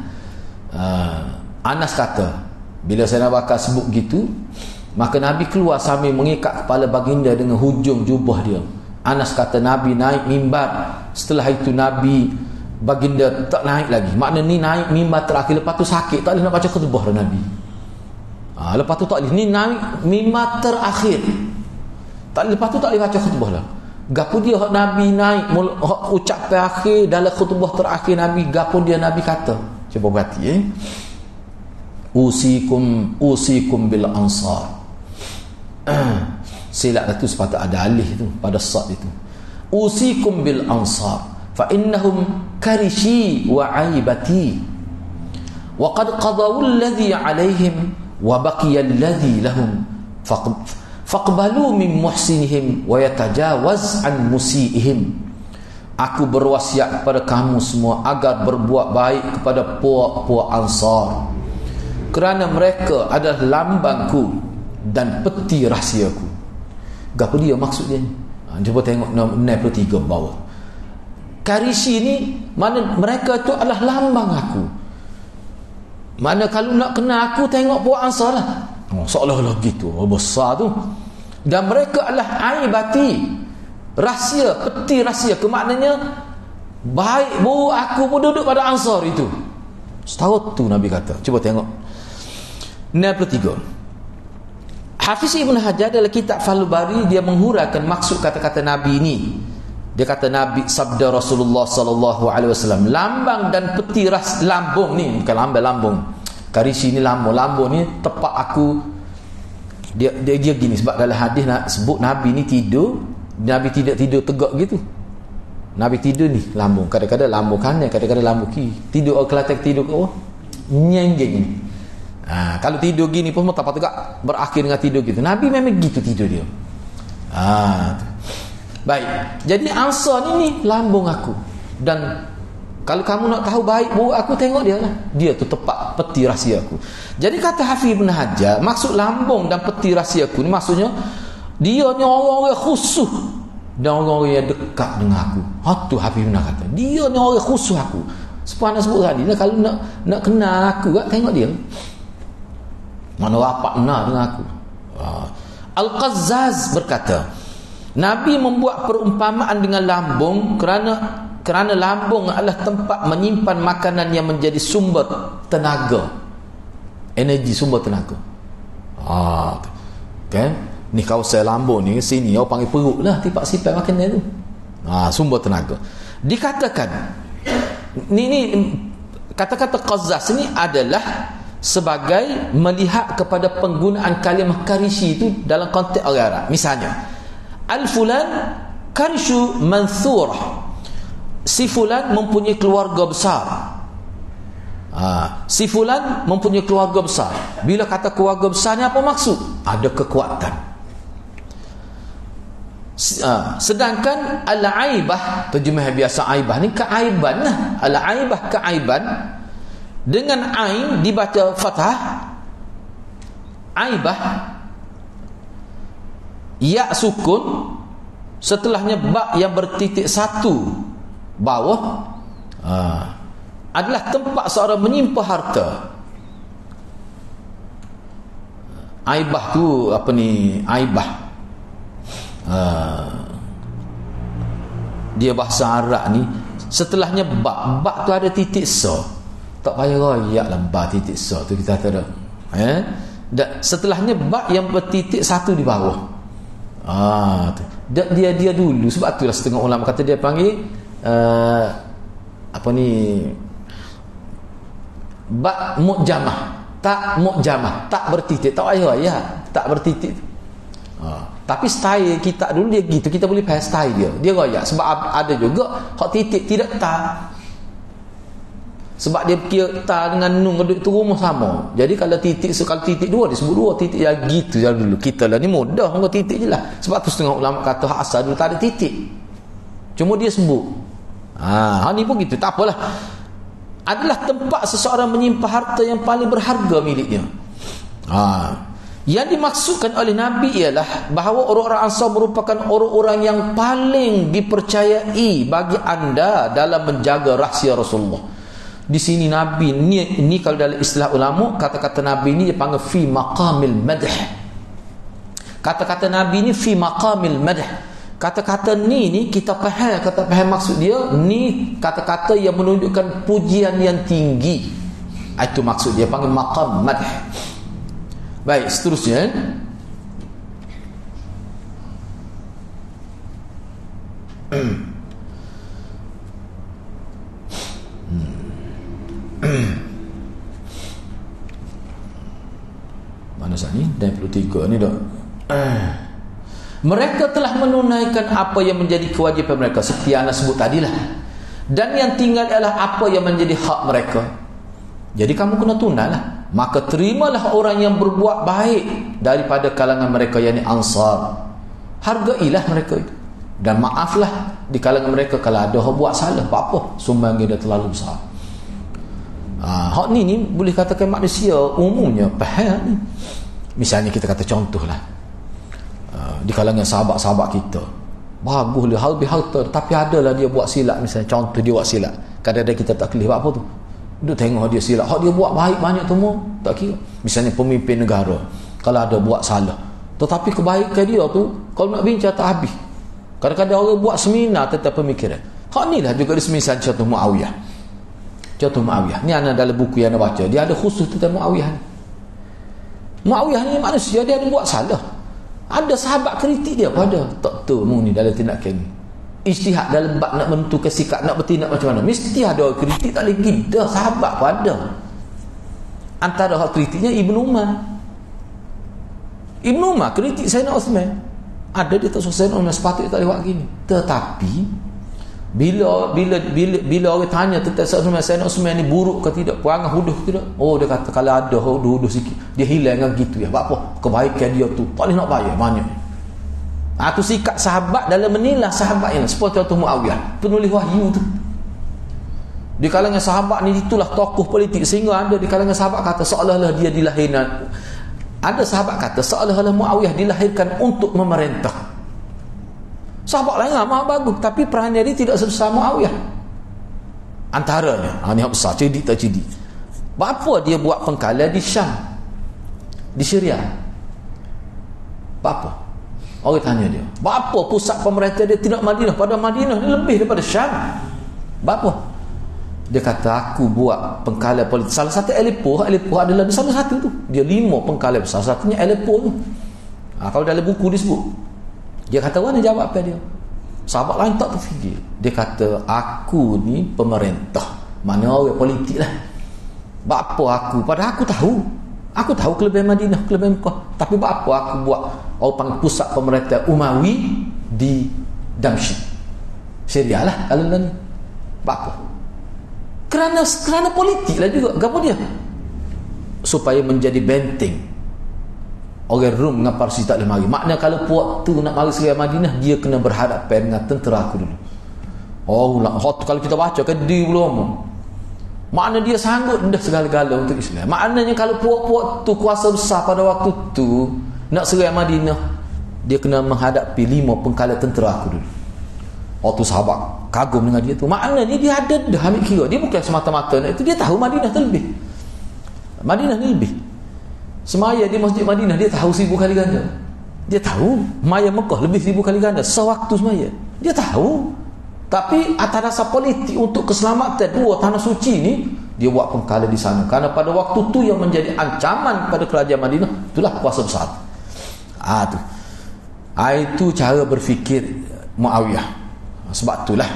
Anas kata bila Sayyidina Abu Bakar sebut gitu, maka Nabi keluar sambil mengikat kepala baginda dengan hujung jubah dia. Anas kata Nabi naik mimbar. Setelah itu Nabi baginda tak naik lagi. Maknanya ni naik mimbar terakhir, lepas tu sakit, tak boleh nak baca khutbah dah Nabi. Lepas tu tak boleh, ni naik mimbar terakhir, lepas tu tak boleh baca khutbah dah. Gapo dia hak Nabi naik hak ucapan akhir dalam khutbah terakhir Nabi, gapo dia Nabi kata? Cuba perhati usikum bil ansar. Silap tu sepatutnya ada alih tu pada sad itu. Usikum bil ansar fa innahum karishi wa aibati wa qad qadawu alladhi alaihim wa baqiya alladhi lahum faqbalu min muhsinihim wa yatajawaz an musiihim. Aku berwasiat kepada kamu semua agar berbuat baik kepada puak-puak Ansar, kerana mereka adalah lambangku dan peti rahsiaku. Gapo dia maksud dia ni? Cuba tengok nombor 93 bawah. Karisi ni mana mereka tu adalah lambang aku. Mana kalau nak kenal aku, tengok puak Ansar lah. Seolah-olah gitu, besar tu. Dan mereka adalah aibati, rahsia, peti rahsia. Kemaknanya baik buruk aku pun duduk pada Ansar itu. Setahun tu Nabi kata. Cuba tengok 93. Hafiz Ibn Hajar dalam kitab Fathul Bari, dia menghuraikan maksud kata-kata Nabi ini. Dia kata Nabi, sabda Rasulullah sallallahu alaihi wasallam, lambang dan peti lambung ni, bukan lambung. Karisi ni lambung ni tepat aku. Dia gini, sebab dalam hadis nak sebut Nabi ni tidur, Nabi tidak tidur tegak gitu. Nabi tidur ni lambung, kadang-kadang lambung kanan, kadang-kadang lambung kiri. Tidur Kelantan, tidur ke bawah, nyenggeng. Kalau tidur gini pun tak tegak, berakhir dengan tidur gitu. Nabi memang gitu tidur dia. Baik. Jadi Ansar ni lambung aku. Dan kalau kamu nak tahu baik buruk aku, tengok dia lah. Dia tu tepat peti rahsia aku. Jadi kata Hafiz Ibn Hajar, maksud lambung dan peti rahsia aku ni maksudnya dia ni orang-orang khusus dan orang-orang yang dekat dengan aku. Tu Hafiz Ibn Hajar kata, dia ni orang khusus aku. Sebab nak sebut tadi lah, kalau nak kenal aku, tengok dia. Mana rapat benar dengan aku. Al-Qazzaz berkata, Nabi membuat perumpamaan dengan lambung kerana lambung adalah tempat menyimpan makanan yang menjadi sumber tenaga, energi, sumber tenaga. Kan? Ni kawasan lambung ni, sini orang panggil perut lah, tempat simpan makanan tu. Sumber tenaga. Dikatakan ni kata-kata Qazzaz ni adalah sebagai melihat kepada penggunaan kalimah karisi itu dalam konteks orang Arab. Misalnya, al-fulan karishu manthurah, si fulan mempunyai keluarga besar. Si fulan mempunyai keluarga besar. Bila kata keluarga besar ni apa maksud? Ada kekuatan. Sedangkan al-aibah, terjemah biasa aibah ni keaiban lah. Al-aibah keaiban, dengan ain dibaca fathah, aibah, ya sukun, setelahnya ba yang bertitik satu bawah, adalah tempat seorang menyimpan harta. Aibah tu apa ni? Aibah, dia bahasa Arab ni, setelahnya ba tu ada titik sa. Tak payah royak lah ba titik sa tu, kita kata dah. Dan setelahnya ba yang bertitik satu di bawah. Dia dulu, sebab itulah setengah ulama kata dia panggil apa ni, ba mu'jamah, tak mu'jamah, tak bertitik, tak payah ya, tak bertitik. Tapi style kita dulu dia gitu, kita boleh faham style dia royak. Sebab ada juga hak titik tidak tak, sebab dia kira ta dengan nun itu rumah sama. Jadi kalau titik dua, dia sebut dua titik. Ya gitu je dulu. Kita lah ni mudah orang titik je lah. Sebab tu setengah ulama kata hak asal dulu tak ada titik, cuma dia sebut. Ni pun gitu, tak apalah. Adalah tempat seseorang menyimpan harta yang paling berharga miliknya. Yang dimaksudkan oleh Nabi ialah bahawa orang-orang Ansar merupakan orang-orang yang paling dipercayai bagi anda dalam menjaga rahsia Rasulullah. Di sini Nabi ni kalau dalam istilah ulama, kata-kata Nabi ni dia panggil fi maqamil madh. Kata-kata Nabi ni fi maqamil madh, Kata-kata ni kita faham maksud dia. Ni kata-kata yang menunjukkan pujian yang tinggi. Itu maksud dia, panggil maqam madh. Baik, seterusnya. Mana sah ni? 23 ni dah. Mereka telah menunaikan apa yang menjadi kewajipan mereka, seperti yang anda sebut tadilah. Dan yang tinggal adalah apa yang menjadi hak mereka. Jadi kamu kena tunailah. Maka terimalah orang yang berbuat baik daripada kalangan mereka, yakni Ansar. Hargailah mereka itu. Dan maaflah di kalangan mereka kalau ada orang buat salah. Apa-apa, sumbang dia terlalu besar. Hak ni boleh katakan manusia umumnya faham ni. Misalnya kita kata contohlah, di kalangan sahabat-sahabat kita, baguslah lebih harta, tapi adalah dia buat silap. Misalnya contoh, dia buat silap, kadang-kadang kita tak kelih apa tu, duduk tengok dia silap. Hak dia buat baik banyak tu tak kira. Misalnya pemimpin negara, kalau ada buat salah, tetapi kebaikan dia tu kalau nak bincang tak habis. Kadang-kadang orang buat seminar tentang pemikiran. Hak ni lah juga semisal contoh Muawiyah. Contoh Muawiyah ni, anak dalam buku yang anda baca, dia ada khusus tentang Muawiyah ni. Muawiyah ni manusia, dia ada buat salah. Ada sahabat kritik dia pada tak tahu ni dalam tindakan ni. Ijtihad dalam bab nak menentukan sikap, nak bertindak macam mana, mesti ada orang kritik, tak boleh gila. Sahabat pada antara hak kritiknya Ibnu Umar kritik Sayyidina Uthman. Ada dia tak suka Sayyidina Uthman, sepatutnya tak lewat gini. Tetapi bila orang tanya tentang Sayyidina Uthman ni buruk ke tidak, perangai huduh ke tidak, dia kata kalau ada huduh sikit, dia hilang dengan gitu ya. Apa kebaikan dia tu tak boleh nak bayar banyak. Tu sikap sahabat dalam menilai sahabat ini. Seperti contoh Muawiyah, penulis wahyu tu. Di kalangan sahabat ni itulah tokoh politik, sehingga ada di kalangan sahabat kata seolah-olah dia dilahirkan. Ada sahabat kata seolah-olah Muawiyah dilahirkan untuk memerintah. Sahabat lain ramah bagus, tapi perangai dia tidak sebesar Muawiyah. Antaranya, ni besar, cerdik tak cerdik. Apa dia buat pengkalan di Syam, di Syria? Apa? Orang tanya dia, apa pusat pemerintah dia tidak Madinah? Pada Madinah dia lebih daripada Syam. Apa? Dia kata, aku buat pengkalan politik. Salah satu Aleppo adalah salah satu tu. Dia 5 pengkalan besar, satunya Aleppo tu. Kalau dalam buku disebut. Dia kata, mana jawab apa dia? Sahabat lain tak terfikir. Dia kata, aku ni pemerintah. Mana orang politik lah. Apa aku? Padahal aku tahu kelebihan Madinah, kelebihan Mekah. Tapi apa aku buat orang pusat pemerintah Umawi di Damsyik, Syria lah kalau ni. Apa? Kerana politik lah juga. Apa dia? Supaya menjadi benteng. Orang Rom dengan Parsi tak boleh mari. Maknanya kalau puak tu nak mari Syria Madinah, dia kena berhadapan dengan tentera aku dulu. Kalau kita baca kan dia belum. Maknanya dia sanggup dah segala-gala untuk Islam. Maknanya kalau puak-puak tu kuasa besar pada waktu tu nak Syria Madinah, dia kena menghadapi 5 pengkala tentera aku dulu. Tu sahabat kagum dengan dia tu. Maknanya dia ada dah ambil kira. Dia bukan semata-mata nak itu, dia tahu Madinah tu lebih. Madinah ni lebih. Semaya di Masjid Madinah dia tahu 1000 kali ganda. Dia tahu maya Mekah lebih 1000 kali ganda sewaktu semaya. Dia tahu. Tapi atas rasa politik untuk keselamatan dua tanah suci ni, dia buat pengkala di sana. Karena pada waktu tu yang menjadi ancaman pada kerajaan Madinah itulah kuasa besar. Itu cara berfikir Muawiyah. Sebab itulah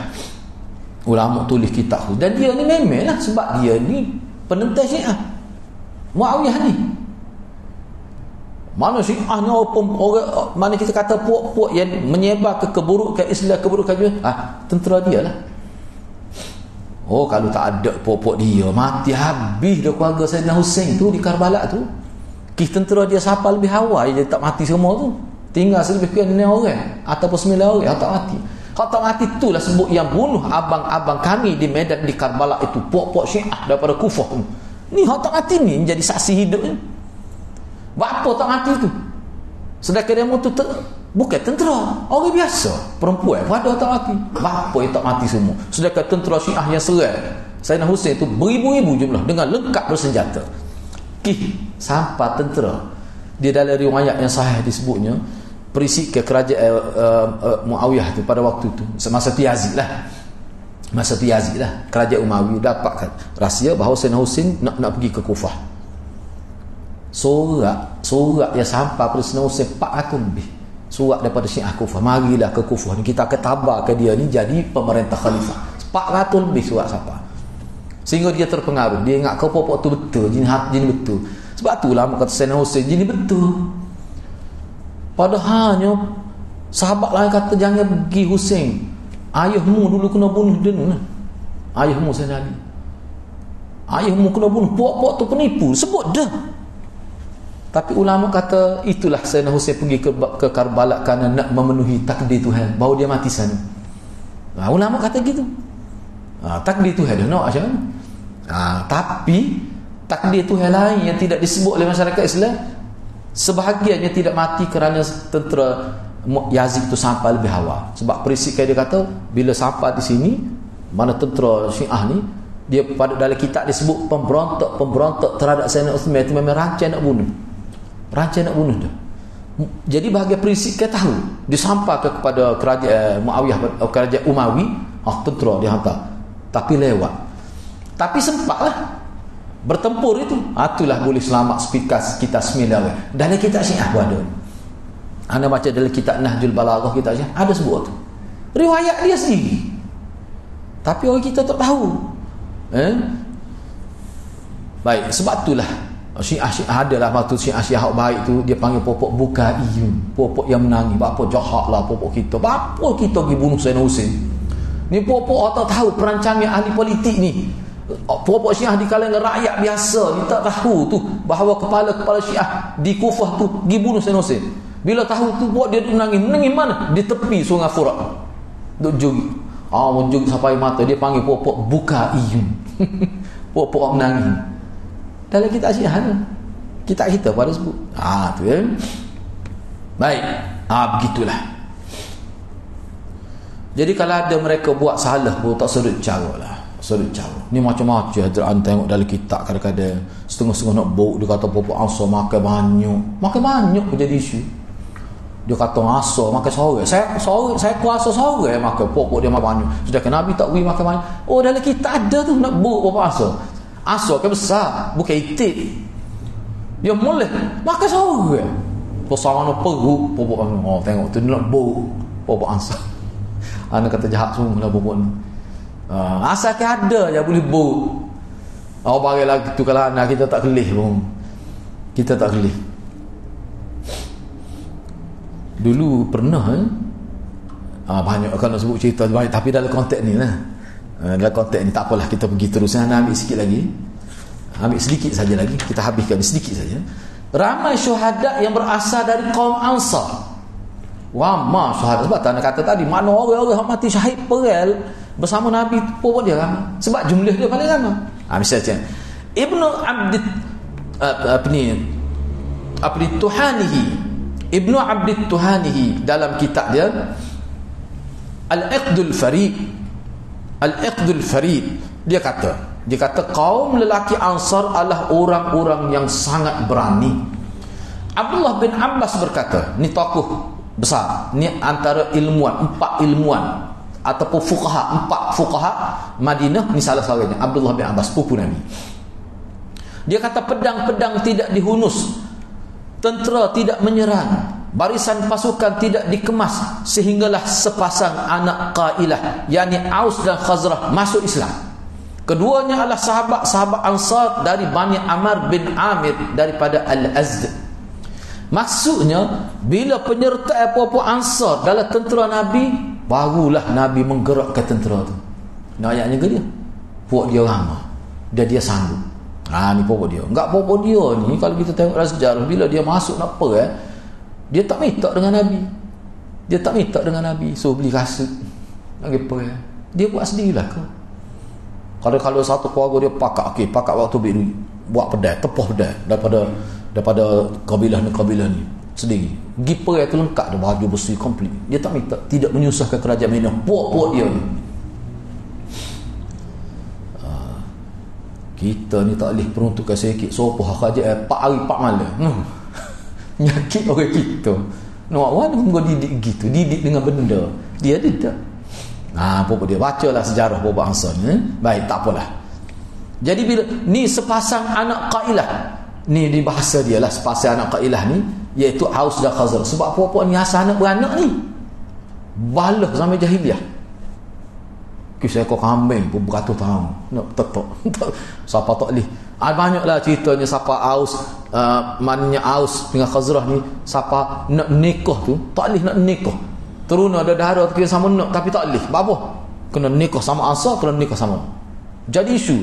ulama tulis kitab. Dan dia ni memanglah sebab dia ni penentang Syiah. Muawiyah ni mana Syiah ni orang mana kita kata puak-puak yang menyebar keburukan Islam, keburukan juga, tentera dia lah. Kalau tak ada puak-puak dia, mati habis dah keluarga Sayyidina Hussein tu di Karbala tu. Tentera dia siapa lebih awal je tak mati semua tu. Tinggal selebih kurang 6 orang ataupun 9 orang tak mati. Kalau tak mati itulah sebut yang bunuh abang-abang kami di medan di Karbala itu, puak-puak Syiah daripada Kufah tu. Ni hak tak mati ni menjadi saksi hidupnya. Bapa tak mati tu, sedangkan dia tu bukan tentera, orang biasa, perempuan pun ada tak mati. Bapa yang tak mati semua, sedangkan tentera Syiah yang serang Sayyidina Hussein tu beribu-ribu jumlah dengan lengkap bersenjata. Sampai tentera dia dalam riwayat yang sahih disebutnya perisik ke kerajaan Muawiyah tu pada waktu tu, semasa tu Yazid lah, kerajaan Umayyah dapat rahsia bahawa Sayyidina Husain nak pergi ke Kufah. Sorak yang sampai pada Sayyidina Husain 400 lebih surat daripada Syiah Kufah, marilah ke Kufah ni, kita akan tabarkan dia ni jadi pemerintah khalifah. 400 lebih surat sampai, sehingga dia terpengaruh. Dia ingat kau pokok tu betul, jin betul. Sebab tu ulama kata Sayyidina Husain jin betul. Padahal sahabat lain kata jangan pergi Husain, ayahmu dulu kena bunuh dia ni. Ayahmu Sayyidina Ali, ayahmu kena bunuh, pokok tu penipu, sebut dah. Tapi ulama kata itulah Sayyidina Husain pergi ke Karbala kerana nak memenuhi takdir Tuhan, bahawa dia mati sana. Ulama kata gitu. Takdir Tuhan dah nak macam mana? Tapi takdir Tuhan lain yang tidak disebut oleh masyarakat Islam, sebahagiannya tidak mati kerana tentera Yazid tu sampai lebih awal. Sebab perisikkan dia kata bila sampai di sini, mana tentera Syiah ni, dia pada dalam kitab disebut pemberontak terhadap Sayyidina Uthman itu memang rancang nak bunuh dah. Jadi bahagian perisikkan tahu dia sampai kepada kerajaan Muawiyah, kerajaan Umawi, tentera dia hantar, tapi lewat, tapi sempatlah bertempur itu. Itulah boleh selamat sepikas kita sembilan. Dalam kitab Syiah pun ada. Anda baca dalam kitab Nahjul Balaghah, kitab Syiah ada sebut tu, riwayat dia sendiri, tapi orang kita tak tahu. Baik, sebab itulah Syiah adalah waktu Syiah baik tu dia panggil popok bukaiyun, popok yang menangis. Apa jahatlah popok kita, apa kita pergi bunuh Sayyidina Husain ni. Popok tak tahu perancangan ahli politik ni. Popok Syiah di kalangan rakyat biasa ni tak tahu tu bahawa kepala Syiah di Kufah tu pergi bunuh Sayyidina Husain. Bila tahu tu buat dia menangis mana? Di tepi Sungai Furat duk jogi. Jogi sampai mata, dia panggil popok bukaiyun. Popok menangis. Dalam kitab Syiah tu, kitab kita pada sebut. Tu kan. Baik. Begitulah. Jadi kalau ada mereka buat salah pun tak sudut cara lah. Ni macam-macam Hadrat tengok dalam kitab, kadang-kadang setengah-setengah nak bawa, dia kata popok Ansar makan banyak pun jadi isu. Dia kata Ansar makan sore. Saya kuasa sore makan popok dia makan banyak. Sedangkan Nabi tak beri makan banyak. Dalam kitab ada tu nak bawa popok Ansar. Ansar kan besar, bukan itik. Dia boleh makan sore. Pasal mana perut popok Ansar. Tengok tu dia nak bawa popok Ansar. Anak kata jahat semua lah popok ni. Asalkan ada je boleh bau. Bagi lagi tu kalau anak kita tak kelih pun. Kita tak kelih. Dulu pernah banyak kan nak sebut cerita banyak, tapi dalam konteks ni lah. Dalam konteks ni tak apalah, kita pergi terus. Nak ambil sikit lagi. Ambil sedikit saja lagi. Kita habiskan sedikit saja. Ramai syuhada yang berasal dari kaum Ansar. Ramai syuhada. Sebab tak nak kata tadi, mana orang-orang mati syahid perel bersama Nabi pun dia ramai. Sebab jumlah dia paling ramai. Misalnya Ibnu Abdit Tuhanihi dalam kitab dia Al-Iqdul Farid, dia kata kaum lelaki Ansar adalah orang-orang yang sangat berani. Abdullah bin Abbas berkata, ni tokoh besar, ni antara empat ilmuwan ataupun empat fuqaha Madinah, ni salah seorangnya, Abdullah bin Abbas, pupu Nabi. Dia kata pedang-pedang tidak dihunus, tentera tidak menyerang, barisan pasukan tidak dikemas, sehinggalah sepasang anak Qailah, yakni Aus dan Khazraj, masuk Islam. Keduanya adalah sahabat-sahabat Ansar dari Bani Amr bin Amir daripada Al-Azd. Maksudnya bila penyertaan apa-apa Ansar dalam tentera Nabi, barulah Nabi menggerakkan tentera tu. Ayatnya ke dia? Puak dia ramah. Dia sanggup. Ni pokok dia. Enggak pokok dia ni, kalau kita tengok dalam sejarah, bila dia masuk nak perang, dia tak minta dengan Nabi. So beli kasut nak pergi perang. Dia buat sendirilah ke. Kalau satu keluarga dia pakat waktu biru, buat pedang, tepuh pedang daripada kabilah ni sendiri. Pergi perang tu lengkap dia, baju besi komplit. Dia tak minta, tidak menyusahkan kerajaan Madinah. Puak dia ni. Kita ni tak boleh peruntukkan sikit. Sopoh kerajaan 4 hari 4 malam. Nyakit orang kita. Nak wan kau didik gitu, didik dengan benda. Dia tidak. Apa dia bacalah sejarah Bapa Ansar ni. Baik, tak apalah. Jadi bila ni sepasang anak Qailah, ni di bahasa dia lah sepasang anak Qailah ni, iaitu Aus dan Khazraj. Sebab apa ni asal anak beranak ni balah sampai jahiliah. Kisah ekor kambing pun beratus tahun nak tetok. Siapa tak boleh. Banyaklah ceritanya siapa Aus, maknanya Aus dengan Khazraj ni, siapa nak nikah tu tak boleh nak nikah. Terus ada darah kira sama nak tapi tak boleh. Apa? Kena nikah sama Ansar, kena nikah sama. Jadi isu.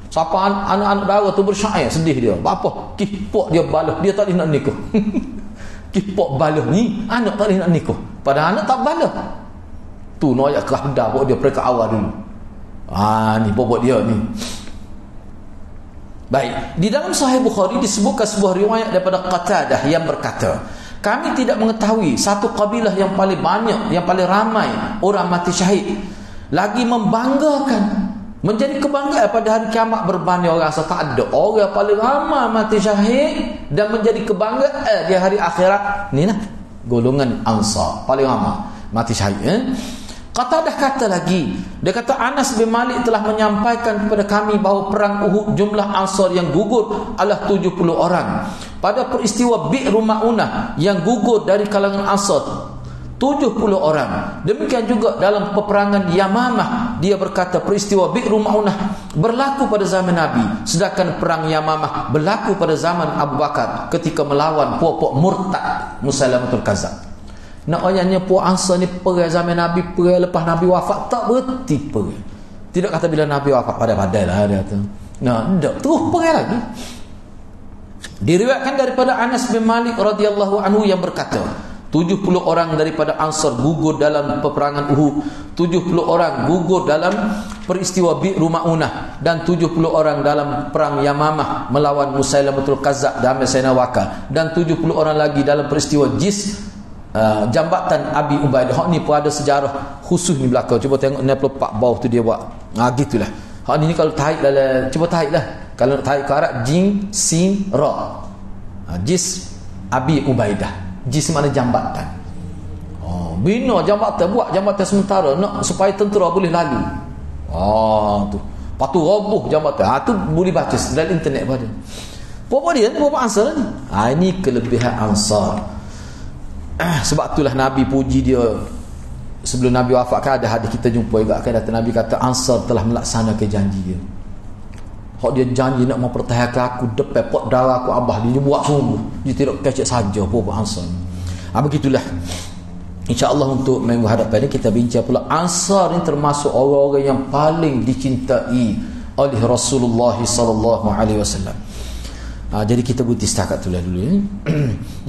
Siapa anak-anak darah tu bersyair, sedih dia. Apa? Kipok dia balah, dia tak boleh nak nikah. Kipok balah ni anak tak boleh nak nikah. Padahal anak tak balah. Tu noyak kerahdah buat dia pereka awal dulu. Ni bobot dia ni. Baik, di dalam Sahih Bukhari disebutkan sebuah riwayat daripada Qatadah yang berkata, kami tidak mengetahui satu kabilah yang paling banyak, yang paling ramai orang mati syahid, lagi membanggakan, menjadi kebanggaan pada hari kiamat berbanding orang asal. Tak ada orang paling ramai mati syahid dan menjadi kebanggaan di hari akhirat ni lah golongan Ansar paling ramai mati syahid. Qatadah kata lagi, dia kata Anas bin Malik telah menyampaikan kepada kami bahawa perang Uhud jumlah Ansar yang gugur adalah 70 orang. Pada peristiwa Bi'ru Ma'unah yang gugur dari kalangan Ansar 70 orang. Demikian juga dalam peperangan Yamamah, dia berkata peristiwa Bi'ru Ma'unah berlaku pada zaman Nabi, sedangkan perang Yamamah berlaku pada zaman Abu Bakar ketika melawan puak-puak murtad Musailamatul Kazzab. Nak ayatnya puak Ansar ni perang zaman Nabi, perang lepas Nabi wafat, tak berhenti perang. Tidak kata bila Nabi wafat padai-padai lah dia kata. Tak, terus perang lagi. Diriwayatkan daripada Anas bin Malik radhiyallahu anhu yang berkata, 70 orang daripada Ansar gugur dalam peperangan Uhud, 70 orang gugur dalam peristiwa Bi'ru Ma'unah, dan 70 orang dalam perang Yamamah melawan Musailamatul Kazzab dan Sayyidina Waqah, dan 70 orang lagi dalam peristiwa jambatan Abi Ubaidah. Hak ni pun ada sejarah khusus ni belakang. Cuba tengok 64 bawah tu dia buat. Gitulah. Hak ni kalau tarik dalam, cuba tarik lah. Kalau tarik ke Arab, jim, sin, ra. Jis Abi Ubaidah. Jis mana jambatan. Bina jambatan, buat jambatan sementara nak supaya tentera boleh lalu. Tu. Lepas tu roboh jambatan. Tu boleh baca dalam internet pada. Apa dia? Apa Ansar ni? Ini kelebihan Ansar. Sebab itulah Nabi puji dia sebelum Nabi wafat. Kan ada hadis kita jumpa juga kan, Nabi kata Ansar telah melaksanakan janji dia. Hak dia janji nak mempertahankan aku depan pot darah aku abah dia buat sungguh. Dia tidak kecek saja apa Ansar. Begitulah. InsyaAllah untuk minggu hadapan ni kita bincang pula Ansar ni termasuk orang-orang yang paling dicintai oleh Rasulullah sallallahu alaihi wasallam. Jadi kita berhenti setakat tu lah dulu ya.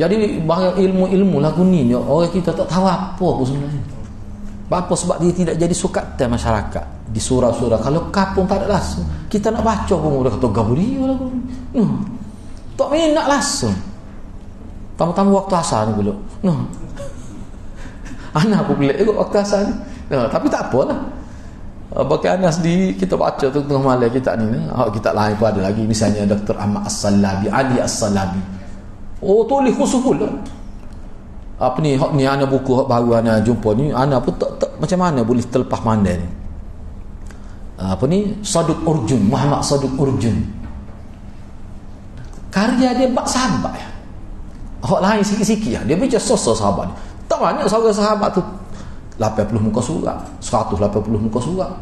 Jadi banyak ilmu-ilmu lagu ni orang kita tak tahu apa pun sebenarnya. Apa sebab dia tidak jadi sukatan masyarakat di surah-surah. Kalau kapung tak ada langsung, kita nak baca pun udah kata gaburia lagu ni. Tak minat langsung. Tamu-tamu waktu asar ni belum. Anak aku pelik ikut waktu asar ni. Tapi tak apalah. Bagi Anas kita baca tu tengah malam kita ni. Kita lain pun ada lagi. Misalnya Dr. Ahmad As-Salabi, Ali As-Salabi. Tulis khusus pula. Apa ni? Hak ni anak buku hak baru anak jumpa ni. Anak pun tak macam mana boleh terlepas mandai ni. Apa ni? Saduq Urjun, Muhammad Saduq Urjun. Karya dia bak sahabat ya. Hak lain sikit-sikit ya. Dia baca sosok sahabat ni. Tak banyak sahabat tu. 80 muka surat, 180 muka surat.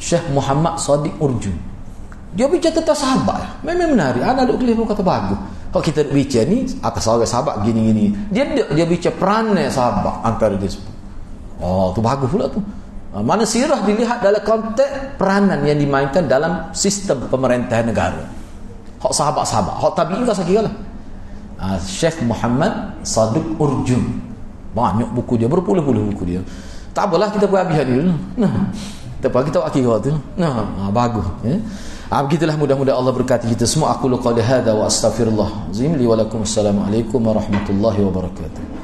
Syekh Muhammad Sadiq Urjun. Dia bicara tentang sahabat. Memang menarik. Anak duk kelih pun kata bagus. Kalau kita bicara ni atas seorang sahabat gini-gini. Dia bicara peranai sahabat antara dia semua. Tu bagus pula tu. Mana sirah dilihat dalam konteks peranan yang dimainkan dalam sistem pemerintahan negara. Hak sahabat-sahabat. Hak tabi'in tak sekira lah. Syekh Muhammad Sadiq Urjun. Banyak buku dia, berpuluh-puluh buku dia. Tak apalah kita buat habis dulu. Kita akhir tu. Bagus ya. Begitulah, mudah-mudahan Allah berkati kita semua. Aku qali hadza wa astaghfirullah azim li wa lakum. Assalamualaikum warahmatullahi wabarakatuh.